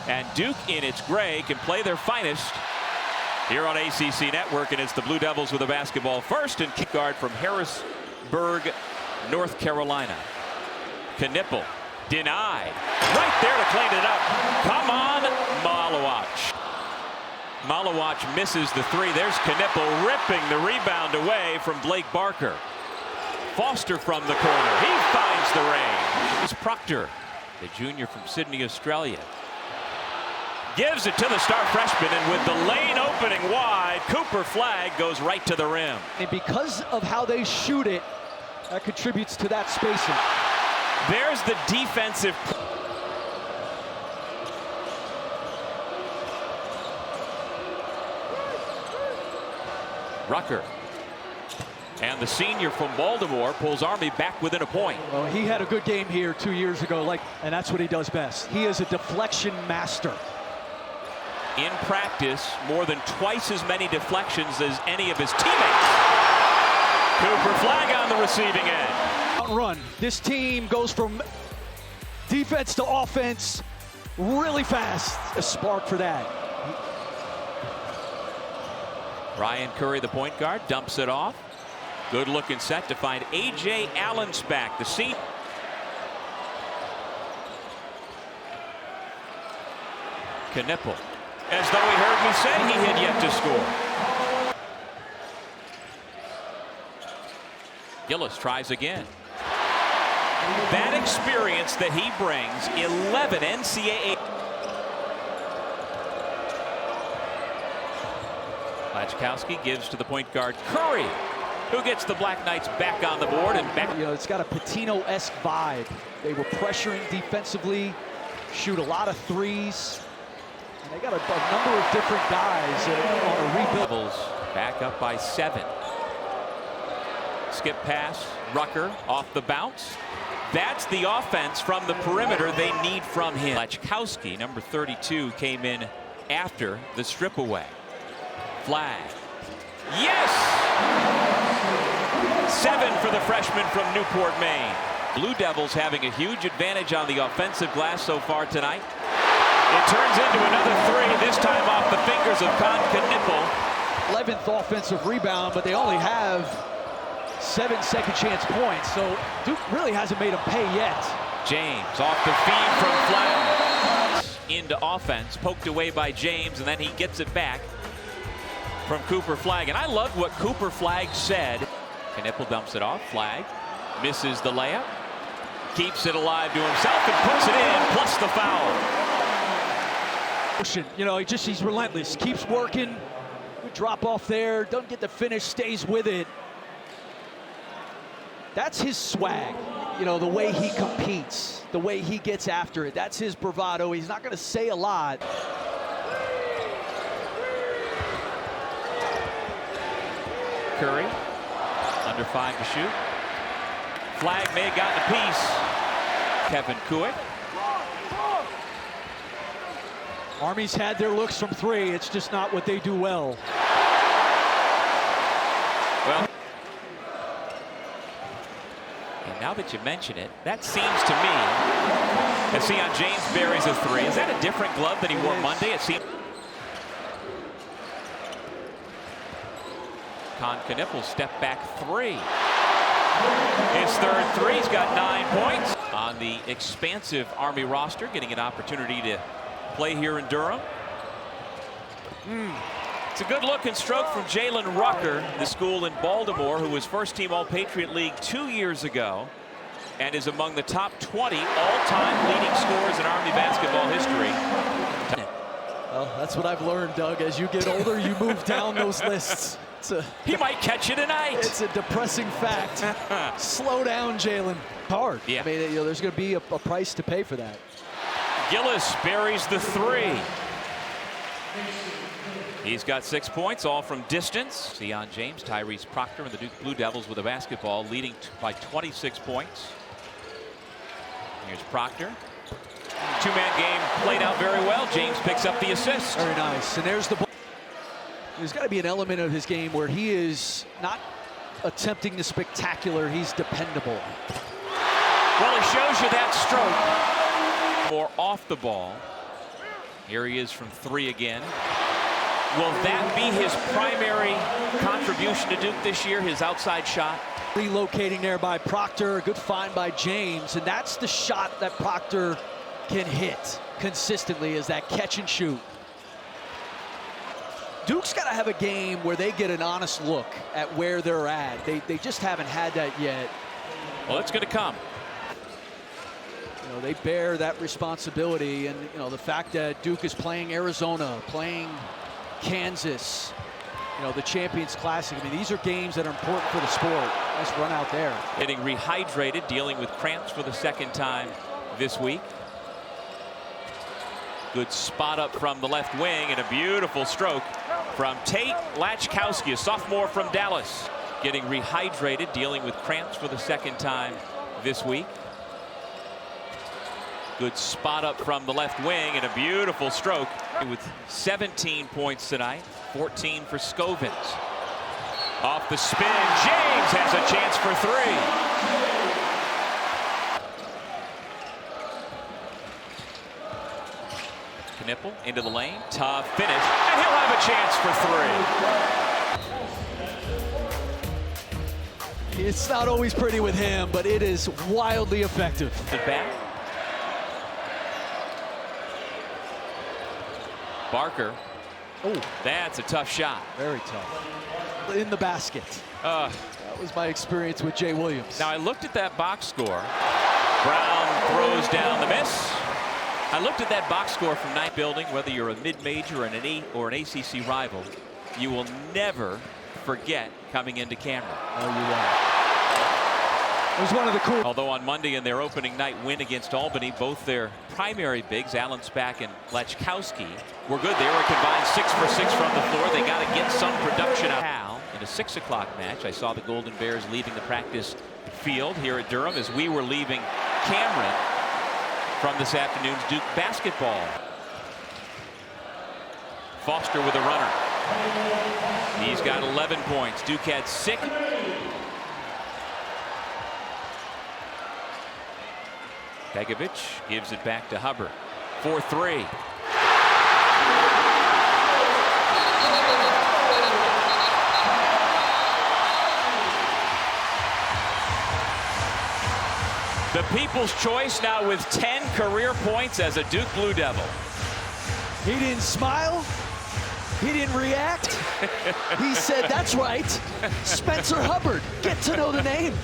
And Duke in its gray can play their finest here on ACC Network, and it's the Blue Devils with the basketball first, and kick guard from Harrisburg, North Carolina. Knipple denied. Right there to clean it up. Come on, Malawach. Malawach misses the three. There's Knipple ripping the rebound away from Blake Barker. Foster from the corner. He finds the range. It's Proctor, the junior from Sydney, Australia. Gives it to the star freshman, and with the lane opening wide, Cooper Flagg goes right to the rim. And because of how they shoot it, that contributes to that spacing. There's the defensive. Rucker. And the senior from Baltimore pulls Army back within a point. Well, he had a good game here 2 years ago, and that's what he does best. He is a deflection master. In practice, more than twice as many deflections as any of his teammates. Cooper Flagg on the receiving end. Run. This team goes from defense to offense really fast. A spark for that. Ryan Curry, the point guard, dumps it off. Good looking set to find A.J. Allen's back. The seat. Knipple. As though he heard me say he had yet to score. Gillis tries again. That experience that he brings, 11 NCAA. Lachkowski gives to the point guard Curry, who gets the Black Knights back on the board and back. You know, it's got a Patino-esque vibe. They were pressuring defensively, shoot a lot of threes. And they got a number of different guys on a rebuild. Back up by 7. Skip pass, Rucker off the bounce. That's the offense from the perimeter they need from him. Lachkowski, number 32, came in after the strip away. Flagg. Yes! 7 for the freshman from Newport, Maine. Blue Devils having a huge advantage on the offensive glass so far tonight. It turns into another 3, this time off the fingers of Knipple. 11th offensive rebound, but they only have 7 second chance points, so Duke really hasn't made them pay yet. James off the feed from Flagg. Into offense, poked away by James, and then he gets it back from Cooper Flagg. And I loved what Cooper Flagg said. Knipple dumps it off. Flagg misses the layup, keeps it alive to himself, and puts it in, plus the foul. You know, he's relentless, keeps working. Good drop off there, doesn't get the finish, stays with it. That's his swag, you know, the way he competes, the way he gets after it. That's his bravado. He's not going to say a lot. Curry, under 5 to shoot. Flagg may have gotten a piece. Kevin Kuick. Army's had their looks from 3. It's just not what they do well. Well, and now that you mention it, that seems to me, as see on James buries a 3. Is that a different glove than he wore Monday? It seems. Knipple step back 3. His third 3. He's got 9 points on the expansive Army roster, getting an opportunity to play here in Durham. It's a good looking stroke from Jalen Rucker, the school in Baltimore, who was first team All-Patriot League 2 years ago and is among the top 20 all-time leading scorers in Army basketball history. Well, that's what I've learned, Doug. As you get older, you move down those lists. He might catch you tonight. It's a depressing fact. Slow down, Jalen. Hard. Yeah. I mean, you know, there's going to be a price to pay for that. Gillis buries the 3. He's got 6 points, all from distance. Deion James, Tyrese Proctor, and the Duke Blue Devils with the basketball, leading by 26 points. Here's Proctor. 2-man game played out very well. James picks up the assist. Very nice. And there's the ball. There's got to be an element of his game where he is not attempting the spectacular. He's dependable. Well, it shows you that stroke. Or off the ball. Here he is from 3 again. Will that be his primary contribution to Duke this year, his outside shot? Relocating there by Proctor, a good find by James, and that's the shot that Proctor can hit consistently, is that catch and shoot. Duke's got to have a game where they get an honest look at where they're at. They just haven't had that yet. Well, it's going to come. You know, they bear that responsibility, and you know, the fact that Duke is playing Arizona, playing Kansas, you know, the Champions Classic. I mean, these are games that are important for the sport. Nice run out there. Getting rehydrated, dealing with cramps for the second time this week. Good spot up from the left wing, and a beautiful stroke from Tate Latchkowski, a sophomore from Dallas. Getting rehydrated, dealing with cramps for the second time this week. Good spot up from the left wing, and a beautiful stroke with 17 points tonight, 14 for Scovins. Off the spin, James has a chance for 3. Knipple into the lane, tough finish, and he'll have a chance for 3. It's not always pretty with him, but it is wildly effective. The back. Barker. Oh, that's a tough shot. Very tough. In the basket. That was my experience with Jay Williams. Now I looked at that box score. Brown throws down the miss. I looked at that box score from night building, whether you're a mid-major or an ACC rival, you will never forget coming into Cameron. Oh, you won't. It was one of the cool. Although on Monday in their opening night win against Albany, both their primary bigs, Allen Spack and Latchkowski, were good. They were a combined 6 for 6 from the floor. They got to get some production out. In a 6 o'clock match, I saw the Golden Bears leaving the practice field here at Durham as we were leaving Cameron from this afternoon's Duke basketball. Foster with a runner. He's got 11 points. Duke had 6. Begovic gives it back to Hubbard for 3. The People's Choice now with 10 career points as a Duke Blue Devil. He didn't smile. He didn't react. He said, "That's right. Spencer Hubbard. Get to know the name."